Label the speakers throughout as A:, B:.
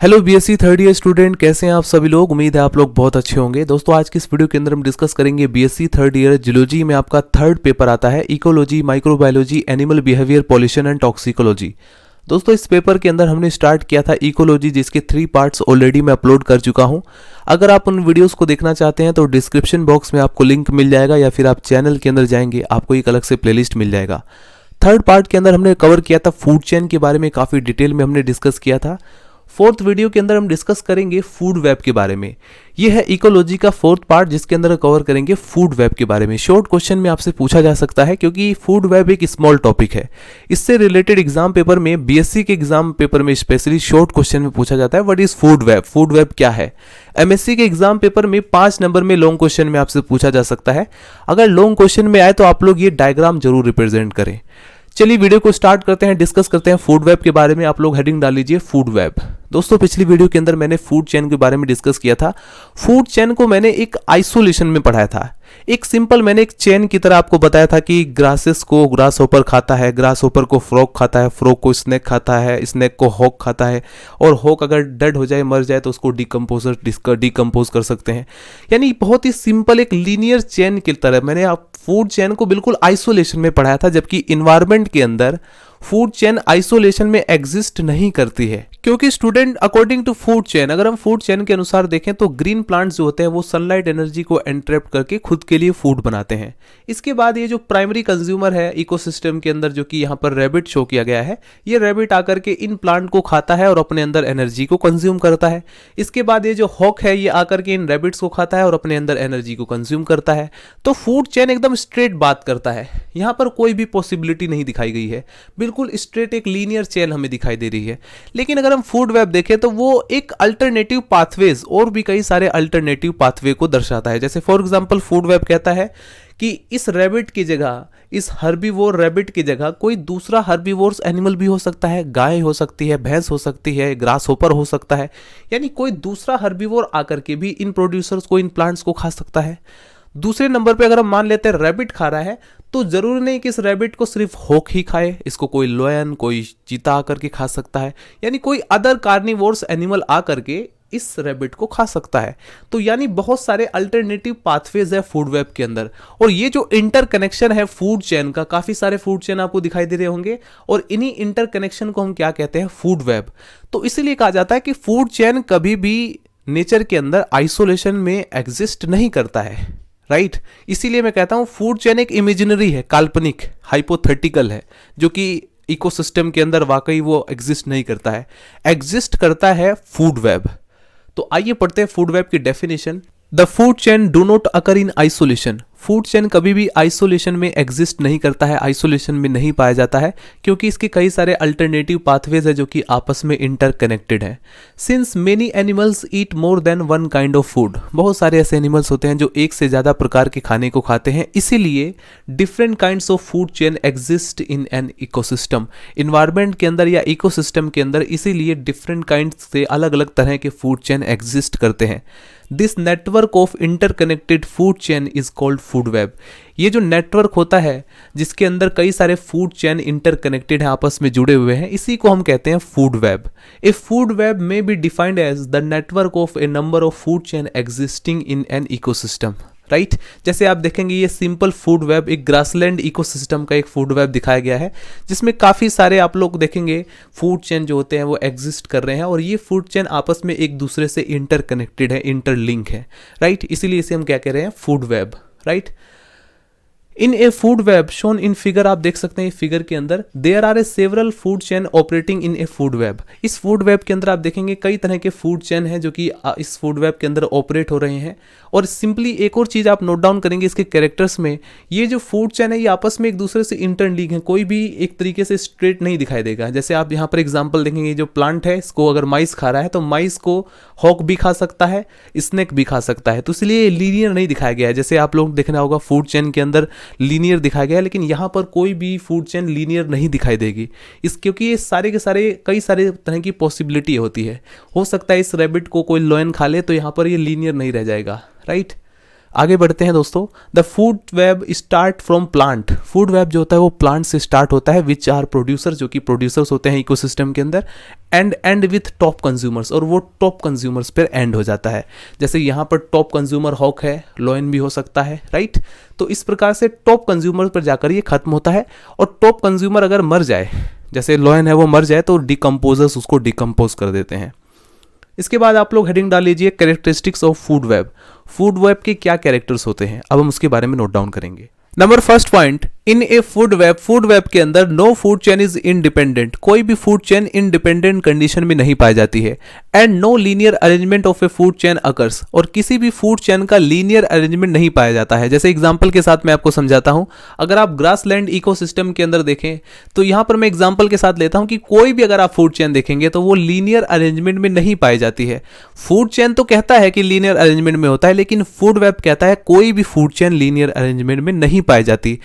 A: Hello BSc third year student, कैसे हैं आप सभी लोग। उम्मीद है आप लोग बहुत अच्छे होंगे। दोस्तों आज की इस वीडियो के अंदर हम डिस्कस करेंगे बीएससी थर्ड ईयर जियोलॉजी में आपका थर्ड पेपर आता है ecology, microbiology, animal behaviour, pollution and toxicology. दोस्तों इस पेपर के अंदर हमने स्टार्ट किया था इकोलॉजी, जिसके 3 पार्ट्स ऑलरेडी मैं अपलोड कर चुका हूं। अगर आप उन वीडियोस को देखना चाहते हैं तो डिस्क्रिप्शन बॉक्स में आपको लिंक मिल जाएगा, या फिर आप चैनल के अंदर जाएंगे आपको एक अलग से प्लेलिस्ट मिल जाएगा। थर्ड पार्ट के अंदर हमने कवर किया था फूड चेन के बारे में, काफ़ी डिटेल में हमने डिस्कस किया था। फोर्थ वीडियो के अंदर हम डिस्कस करेंगे फूड वेब के बारे में। यह है इकोलॉजी का फोर्थ पार्ट, जिसके अंदर कवर करेंगे फूड वेब के बारे में। शॉर्ट क्वेश्चन में आपसे पूछा जा सकता है, क्योंकि फूड वेब एक स्मॉल टॉपिक है। इससे रिलेटेड एग्जाम पेपर में, बीएससी के एग्जाम पेपर में स्पेशली शॉर्ट क्वेश्चन में पूछा जाता है what is food web, food web क्या है। एमएससी के एग्जाम पेपर में 5 नंबर में लॉन्ग क्वेश्चन में आपसे पूछा जा सकता है। अगर लॉन्ग क्वेश्चन में आए तो आप लोग ये डायग्राम जरूर रिप्रेजेंट करें। चलिए वीडियो को स्टार्ट करते हैं, डिस्कस करते हैं फूड वेब के बारे में। आप लोग हेडिंग डाल लीजिए फूड वेब। दोस्तों पिछली वीडियो के अंदर मैंने फूड चेन के बारे में डिस्कस किया था। फूड चेन को मैंने एक आइसोलेशन में पढ़ाया था। एक सिंपल मैंने एक चेन की तरह आपको बताया था कि ग्रासेस को ग्रास होपर खाता है, ग्रास होपर को फ्रॉग खाता है, फ्रॉग को स्नेक खाता है, स्नेक को हॉक खाता है, और हॉक अगर डेड हो जाए, मर जाए, तो उसको डिकम्पोज कर सकते हैं। यानी बहुत ही सिंपल एक लीनियर चेन की तरह मैंने आप फूड चेन को बिल्कुल आइसोलेशन में पढ़ाया था, जबकि इन्वायरमेंट के अंदर फूड चेन आइसोलेशन में एग्जिस्ट नहीं करती है। क्योंकि student according to food chain, अगर हम फूड चेन के अनुसार देखें तो ग्रीन प्लांट्स जो होते हैं वो सनलाइट एनर्जी को एंट्रैप करके खुद के लिए फूड बनाते हैं। इसके बाद ये जो प्राइमरी कंज्यूमर है इकोसिस्टम के अंदर, जो कि यहाँ पर रैबिट शो किया गया है, ये रैबिट आकर के इन प्लांट को खाता है और अपने अंदर एनर्जी को कंज्यूम करता है। इसके बाद ये जो हॉक है ये आकर के इन रैबिट्स को खाता है और अपने अंदर एनर्जी को कंज्यूम करता है। तो फूड चेन एकदम स्ट्रेट बात करता है, यहाँ पर कोई भी पॉसिबिलिटी नहीं दिखाई गई है, बिल्कुल स्ट्रेट एक लीनियर चेन हमें दिखाई दे रही है। लेकिन अगर हम फूड वेब देखें तो वो एक अल्टरनेटिव पाथवेज और भी कई सारे अल्टरनेटिव पाथवे को दर्शाता है। जैसे फॉर एग्जांपल फूड वेब कहता है कि इस रैबिट की जगह, इस हर्बीवोर रैबिट की जगह कोई दूसरा हर्बीवोर्स एनिमल भी हो सकता है। गाय हो सकती है, भैंस हो सकती है, ग्रास होपर हो सकता है। यानी कोई दूसरा हर्बीवोर आकर के भी इन प्रोड्यूसर्स को, इन प्लांट्स को खा सकता है। दूसरे नंबर पे अगर हम मान लेते हैं रैबिट खा रहा है, तो जरूरी नहीं कि इस रैबिट को सिर्फ हॉक ही खाए, इसको कोई लोयन, कोई चीता आकर के खा सकता है। यानी कोई अदर कार्निवोर्स एनिमल आकर के इस रैबिट को खा सकता है। तो यानी बहुत सारे अल्टरनेटिव पाथवेज है फूड वेब के अंदर। और ये जो इंटरकनेक्शन है फूड चेन का, काफी सारे फूड चेन आपको दिखाई दे रहे होंगे, और इन्हीं इंटरकनेक्शन को हम क्या कहते हैं, फूड वेब। तो इसीलिए कहा जाता है कि फूड चेन कभी भी नेचर के अंदर आइसोलेशन में एग्जिस्ट नहीं करता है, राइट। इसीलिए मैं कहता हूं फूड चेन एक इमेजिनरी है, काल्पनिक, हाइपोथेटिकल है, जो कि इकोसिस्टम के अंदर वाकई वो एग्जिस्ट नहीं करता है। एग्जिस्ट करता है फूड वेब। तो आइए पढ़ते हैं फूड वेब की definition. The food chain do not occur in isolation. Food chain कभी भी आइसोलेशन में एग्जिस्ट नहीं करता है, आइसोलेशन में नहीं पाया जाता है, क्योंकि इसके कई सारे अल्टरनेटिव पाथवेज है जो कि आपस में इंटरकनेक्टेड है। Since many animals eat more than one kind of food. बहुत सारे ऐसे एनिमल्स होते हैं जो एक से ज्यादा प्रकार के खाने को खाते हैं, इसीलिए different kinds of food chain exist in an ecosystem. Environment के अंदर या इकोसिस्टम के अंदर इसीलिए डिफरेंट काइंड से अलग अलग तरह के फूड चेन एग्जिस्ट करते हैं। This network of interconnected food chain is called food web. ये जो नेटवर्क होता है जिसके अंदर कई सारे फूड चेन इंटरकनेक्टेड हैं, आपस में जुड़े हुए हैं, इसी को हम कहते हैं food web. A food web में be defined as the network of a number of food chain existing in an ecosystem, right. जैसे आप देखेंगे ये सिंपल फूड वेब एक ग्रासलैंड इकोसिस्टम का एक फूड वेब दिखाया गया है, जिसमें काफ़ी सारे आप लोग देखेंगे फूड चेन जो होते हैं वो एग्जिस्ट कर रहे हैं, और ये फूड चेन आपस में एक दूसरे से इंटरकनेक्टेड है, इंटरलिंक है, राइट। इसीलिए इसे हम क्या कह रहे हैं, food web, right. In a food web shown in figure, आप देख सकते हैं फिगर के अंदर, there are a several food chain operating in a food web. इस फूड वेब के अंदर आप देखेंगे कई तरह के फूड चेन हैं जो कि इस फूड वेब के अंदर ऑपरेट हो रहे हैं। और सिंपली एक और चीज आप नोट डाउन करेंगे इसके कैरेक्टर्स में, ये जो फूड चेन है ये आपस में एक दूसरे से इंटरलिंक है, कोई भी एक तरीके से स्ट्रेट नहीं दिखाई देगा। जैसे आप यहाँ पर एग्जाम्पल देखेंगे, जो प्लांट है इसको अगर माइस खा रहा है तो माइस को हॉक भी खा सकता है, स्नेक भी खा सकता है, तो इसलिए लीनियर नहीं दिखाया गया है। जैसे आप लोग देखना होगा फूड चेन के अंदर लीनियर दिखाया गया है, लेकिन यहाँ पर कोई भी फूड चेन लीनियर नहीं दिखाई देगी, इस क्योंकि ये सारे के सारे कई सारे तरह की पॉसिबिलिटी होती है। हो सकता है इस रैबिट को कोई लोयन खा ले तो यहाँ पर ये लीनियर नहीं रह जाएगा, राइट। आगे बढ़ते हैं दोस्तों। The food web start from plant. Food web जो होता है वो प्लांट से स्टार्ट होता है, विच आर प्रोड्यूसर, जो कि प्रोड्यूसर्स होते हैं इकोसिस्टम के अंदर, एंड विथ टॉप कंज्यूमर्स, और वो टॉप कंज्यूमर्स पर एंड हो जाता है। जैसे यहाँ पर टॉप कंज्यूमर हॉक है, लॉयन भी हो सकता है, राइट। तो इस प्रकार से टॉप कंज्यूमर पर जाकर ये खत्म होता है। और टॉप कंज्यूमर अगर मर जाए, जैसे लॉयन है वो मर जाए, तो डिकम्पोजर्स उसको डिकम्पोज कर देते हैं। इसके बाद आप लोग हेडिंग डाल लीजिए characteristics of food web. Food web के क्या कैरेक्टर्स होते हैं, अब हम उसके बारे में नोट डाउन करेंगे। Number first point, in a food web के अंदर no food chain is independent. कोई भी फूड चेन इंडिपेंडेंट कंडीशन में नहीं पाई जाती है। And no linear arrangement of a food chain occurs. और किसी भी फूड चेन का लीनियर अरेंजमेंट नहीं पाया जाता है। जैसे एग्जांपल के साथ मैं आपको समझाता हूं। अगर आप ग्रासलैंड इकोसिस्टम के अंदर देखें तो यहां पर मैं एग्जांपल के साथ लेता हूं कि कोई भी अगर आप फूड चेन देखेंगे तो वो लीनियर अरेंजमेंट में नहीं पाई जाती है। फूड चेन तो कहता है कि लीनियर अरेंजमेंट में होता है, लेकिन फूड वेब कहता है कोई भी फूड चेन लीनियर अरेंजमेंट में नहीं पाई जाती।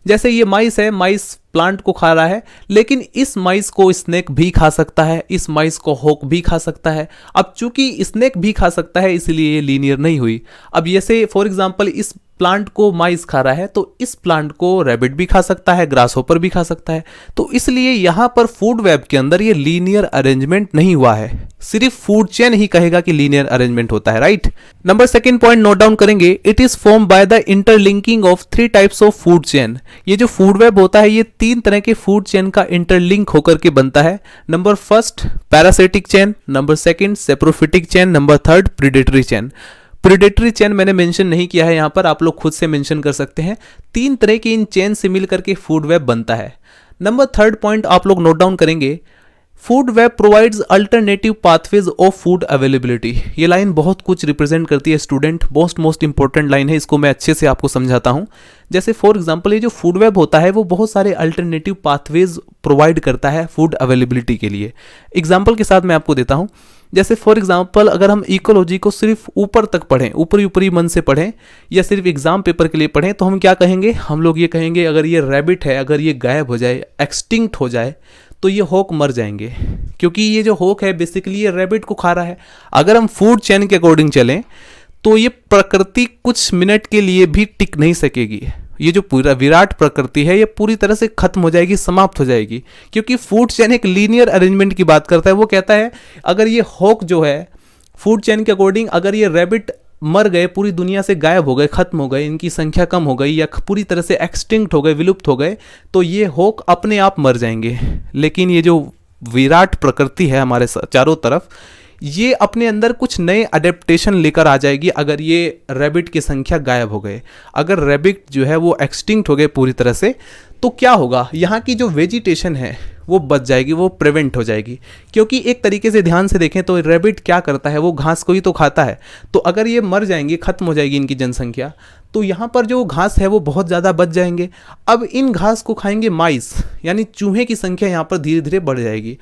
A: जैसे ये माइस है, माइस प्लांट को खा रहा है, लेकिन इस माइस को स्नेक भी खा सकता है, इस माइस को हॉक भी खा सकता है। अब चूंकि स्नेक भी खा सकता है इसलिए ये लीनियर नहीं हुई। अब जैसे फॉर एग्जांपल इस प्लांट को माइस खा रहा है तो इस प्लांट को रैबिट भी खा सकता है, ग्रास होपर भी खा सकता है। तो इसलिए यहां पर फूड वेब के अंदर ये लीनियर अरेंजमेंट नहीं हुआ है। सिर्फ फूड चेन ही कहेगा कि लीनियर अरेंजमेंट होता है, right. Number second point note down करेंगे। It is form by the interlinking of 3 types of food chain. ये जो फूड वेब होता है ये 3 तरह के फूड चेन का इंटरलिंक होकर के बनता है। Number first parasitic chain, number second saprophytic chain, number third predatory chain. Predatory chain मैंने मेंशन नहीं किया है, यहां पर आप लोग खुद से मेंशन कर सकते हैं। 3 तरह की इन चेन से मिलकर के फूड वेब बनता है। नंबर थर्ड पॉइंट आप लोग नोट डाउन करेंगे। Food web provides alternative pathways of food availability. ये लाइन बहुत कुछ रिप्रेजेंट करती है स्टूडेंट, मोस्ट इंपॉर्टेंट लाइन है, इसको मैं अच्छे से आपको समझाता हूं। जैसे फॉर एग्जांपल ये जो फूड वेब होता है वो बहुत सारे अल्टरनेटिव पाथवेज प्रोवाइड करता है फूड अवेलेबिलिटी के लिए। एग्जांपल के साथ मैं आपको देता हूं। जैसे फॉर एग्जांपल अगर हम इकोलॉजी को सिर्फ ऊपर तक पढ़ें, ऊपरी मन से पढ़ें, या सिर्फ एग्जाम पेपर के लिए पढ़ें, तो हम क्या कहेंगे, हम लोग ये कहेंगे अगर ये रैबिट है, अगर ये गायब हो जाए, एक्सटिंक्ट हो जाए, तो ये हॉक मर जाएंगे, क्योंकि ये जो हॉक है बेसिकली ये रैबिट को खा रहा है। अगर हम फूड चेन के अकॉर्डिंग चलें तो ये प्रकृति कुछ मिनट के लिए भी टिक नहीं सकेगी। ये जो पूरा विराट प्रकृति है ये पूरी तरह से खत्म हो जाएगी, समाप्त हो जाएगी, क्योंकि फूड चेन एक लीनियर अरेंजमेंट की बात करता है। वो कहता है अगर ये हॉक जो है फूड चेन के अकॉर्डिंग, अगर ये रैबिट मर गए, पूरी दुनिया से गायब हो गए, खत्म हो गए, इनकी संख्या कम हो गई या पूरी तरह से एक्सटिंक्ट हो गए, विलुप्त हो गए, तो ये हॉक अपने आप मर जाएंगे। लेकिन ये जो विराट प्रकृति है हमारे चारों तरफ, ये अपने अंदर कुछ नए अडेप्टेशन लेकर आ जाएगी अगर ये रैबिट की संख्या गायब हो गए। अगर रैबिट जो है वो एक्सटिंक्ट हो गए पूरी तरह से, तो क्या होगा, यहाँ की जो वेजिटेशन है वो बच जाएगी, वो प्रिवेंट हो जाएगी। क्योंकि एक तरीके से ध्यान से देखें तो रैबिट क्या करता है, वो घास को ही तो खाता है। तो अगर ये मर जाएंगे, खत्म हो जाएगी इनकी जनसंख्या, तो यहाँ पर जो घास है वो बहुत ज़्यादा बच जाएंगे। अब इन घास को खाएंगे माइस, यानी चूहे की संख्या यहाँ पर धीरे धीरे बढ़ जाएगी।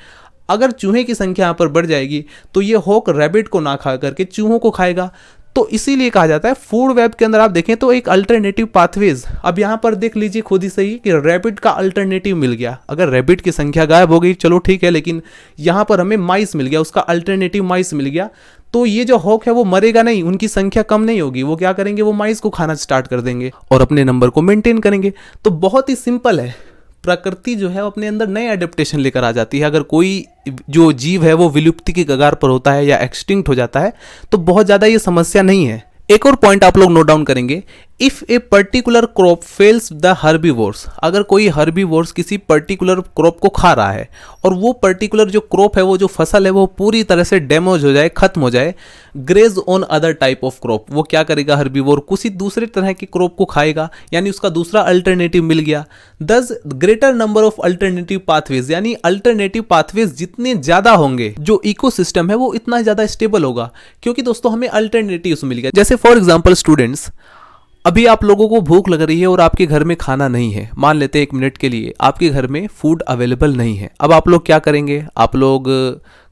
A: अगर चूहे की संख्या यहाँ पर बढ़ जाएगी तो ये हॉक रैबिट को ना खा करके चूहों को खाएगा। तो इसीलिए कहा जाता है फूड वेब के अंदर आप देखें तो एक अल्टरनेटिव पाथवेज। अब यहाँ पर देख लीजिए खुद ही सही कि रैबिट का अल्टरनेटिव मिल गया। अगर रैबिट की संख्या गायब हो गई चलो ठीक है, लेकिन यहाँ पर हमें माइस मिल गया, उसका अल्टरनेटिव माइस मिल गया। तो ये जो हॉक है वो मरेगा नहीं, उनकी संख्या कम नहीं होगी। वो क्या करेंगे, वो माइस को खाना स्टार्ट कर देंगे और अपने नंबर को मेंटेन करेंगे। तो बहुत ही सिंपल है, प्रकृति जो है वो अपने अंदर नए एडेप्टेशन लेकर आ जाती है। अगर कोई जो जीव है वो विलुप्ति की कगार पर होता है या एक्सटिंक्ट हो जाता है तो बहुत ज़्यादा ये समस्या नहीं है। एक और पॉइंट आप लोग नोट डाउन करेंगे, if a particular crop fails the herbivores. अगर कोई हर्बीवोर्स किसी पर्टिकुलर क्रॉप को खा रहा है और वो पर्टिकुलर जो क्रॉप है, वो जो फसल है, वो पूरी तरह से डैमेज हो जाए, खत्म हो जाए, graze on other type of crop, वो क्या करेगा, हर्बीवोर किसी दूसरे तरह की क्रॉप को खाएगा, यानी उसका दूसरा अल्टरनेटिव मिल गया। दस greater number of alternative pathways, यानी अल्टरनेटिव पाथवेज जितने ज्यादा होंगे, जो इकोसिस्टम है वो इतना ज्यादा स्टेबल होगा, क्योंकि दोस्तों हमें अल्टरनेटिव्स मिल गया। जैसे फॉर एग्जांपल स्टूडेंट्स, अभी आप लोगों को भूख लग रही है और आपके घर में खाना नहीं है। मान लेते हैं 1 मिनट के लिए आपके घर में फूड अवेलेबल नहीं है। अब आप लोग क्या करेंगे, आप लोग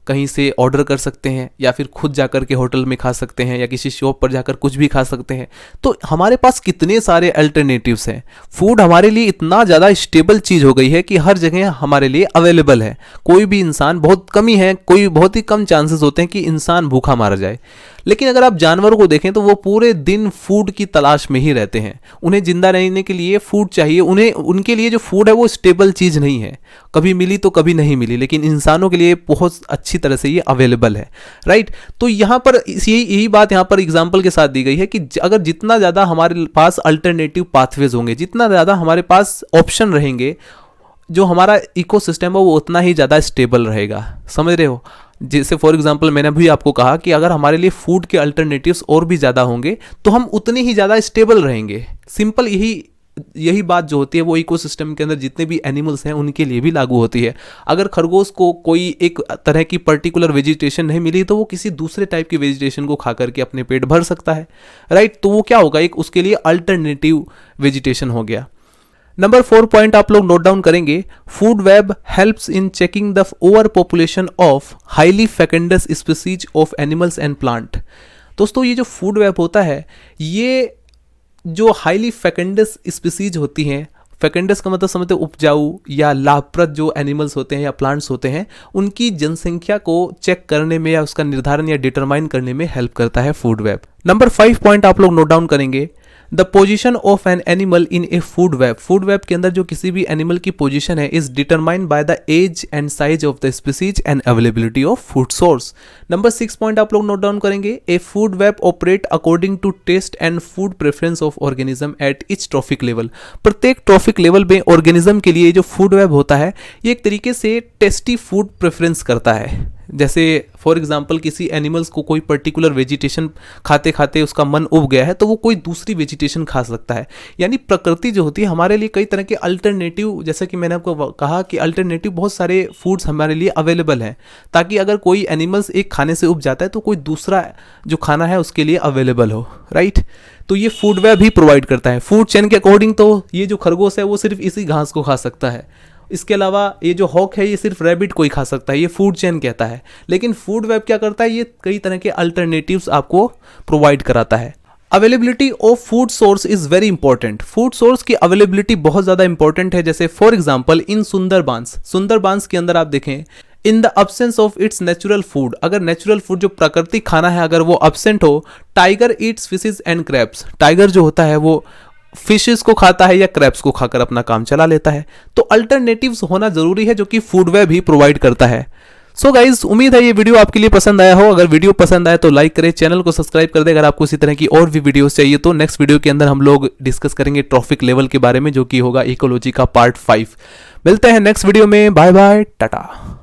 A: कहीं से ऑर्डर कर सकते हैं या फिर खुद जाकर के होटल में खा सकते हैं या किसी शॉप पर जाकर कुछ भी खा सकते हैं। तो हमारे पास कितने सारे अल्टरनेटिव्स हैं। फूड हमारे लिए इतना ज़्यादा स्टेबल चीज़ हो गई है कि हर जगह हमारे लिए अवेलेबल है। कोई भी इंसान, बहुत कम ही है, कोई बहुत ही कम चांसेस होते हैं कि इंसान भूखा मारा जाए। लेकिन अगर आप जानवरों को देखें तो वो पूरे दिन फूड की तलाश में ही रहते हैं, उन्हें जिंदा रहने के लिए फूड चाहिए, उन्हें उनके लिए जो फूड है वो स्टेबल चीज़ नहीं है, कभी मिली तो कभी नहीं मिली, लेकिन इंसानों के लिए बहुत अच्छी तरह से ये अवेलेबल है, राइट। तो यहाँ पर यही बात यहाँ पर एग्जाम्पल के साथ दी गई है कि अगर जितना ज़्यादा हमारे पास अल्टरनेटिव पाथवेज होंगे, जितना ज़्यादा हमारे पास ऑप्शन रहेंगे, जो हमारा इकोसिस्टम है वो उतना ही ज़्यादा स्टेबल रहेगा। समझ रहे हो? जैसे फॉर एग्जांपल मैंने भी आपको कहा कि अगर हमारे लिए फूड के अल्टरनेटिव्स और भी ज़्यादा होंगे तो हम उतने ही ज़्यादा स्टेबल रहेंगे। सिंपल यही बात जो होती है वो इकोसिस्टम के अंदर जितने भी एनिमल्स हैं उनके लिए भी लागू होती है। अगर खरगोश को कोई एक तरह की पर्टिकुलर वेजिटेशन नहीं मिली तो वो किसी दूसरे टाइप की वेजिटेशन को खा करके अपने पेट भर सकता है, राइट। तो वो क्या होगा, एक उसके लिए अल्टरनेटिव वेजिटेशन हो गया। नंबर 4 पॉइंट आप लोग नोट डाउन करेंगे, food web helps in checking the over population of highly fecundous species of animals and plant. दोस्तों ये जो फूड वेब होता है, ये जो हाईली फेकेंडस स्पीसीज होती हैं, फेकेंडस का मतलब समझते उपजाऊ या लाभप्रद जो एनिमल्स होते हैं या प्लांट्स होते हैं, उनकी जनसंख्या को चेक करने में या उसका निर्धारण या डिटरमाइन करने में हेल्प करता है फूड वेब। नंबर 5 पॉइंट आप लोग नोट डाउन करेंगे, the position of an animal in a food web. Food web के अंदर जो किसी भी एनिमल की पोजिशन है is determined by the age and size of the species and availability of food source. Number 6 point आप लोग नोट डाउन करेंगे, a food web operate according to taste and food preference of organism at each trophic level. प्रत्येक trophic level में organism के लिए जो food web होता है ये एक तरीके से टेस्टी फूड प्रेफरेंस करता है। जैसे फॉर एग्जांपल किसी एनिमल्स को कोई पर्टिकुलर वेजिटेशन खाते खाते उसका मन उब गया है तो वो कोई दूसरी वेजिटेशन खा सकता है। यानी प्रकृति जो होती है हमारे लिए कई तरह के अल्टरनेटिव, जैसे कि मैंने आपको कहा कि अल्टरनेटिव बहुत सारे फूड्स हमारे लिए अवेलेबल हैं, ताकि अगर कोई एनिमल्स एक खाने से उब जाता है तो कोई दूसरा जो खाना है उसके लिए अवेलेबल हो, राइट। तो ये फूड वेब ही प्रोवाइड करता है। फूड चेन के अकॉर्डिंग तो ये जो खरगोश है वो सिर्फ इसी घास को खा सकता है, इसके अलावा ये जो हॉक है ये सिर्फ रैबिट को ही खा सकता है, ये फूड चेन कहता है। लेकिन फूड वेब क्या करता है, ये कई तरह के अल्टरनेटिव्स आपको प्रोवाइड कराता है। Availability of food source is very important. Food source की अवेलेबिलिटी बहुत ज़्यादा इंपॉर्टेंट है। जैसे फॉर एग्जांपल इन सुंदरबांस के अंदर आप देखें, in the absence of its natural food, अगर नेचुरल फूड जो प्राकृतिक खाना है अगर वो अब्सेंट हो, tiger Yeats fishes and crabs. Tiger जो होता है वो फिशेस को खाता है या क्रैब्स को खाकर अपना काम चला लेता है। तो अल्टरनेटिव्स होना जरूरी है जो कि फूड वेब ही प्रोवाइड करता है। सो गाइज, उम्मीद है ये वीडियो आपके लिए पसंद आया हो। अगर वीडियो पसंद आए तो लाइक करें, चैनल को सब्सक्राइब कर दें। अगर आपको इसी तरह की और भी वीडियोस चाहिए तो नेक्स्ट वीडियो के अंदर हम लोग डिस्कस करेंगे ट्रॉफिक लेवल के बारे में, जो कि होगा इकोलॉजी का पार्ट 5। मिलते हैं नेक्स्ट वीडियो में। Bye bye, Tata.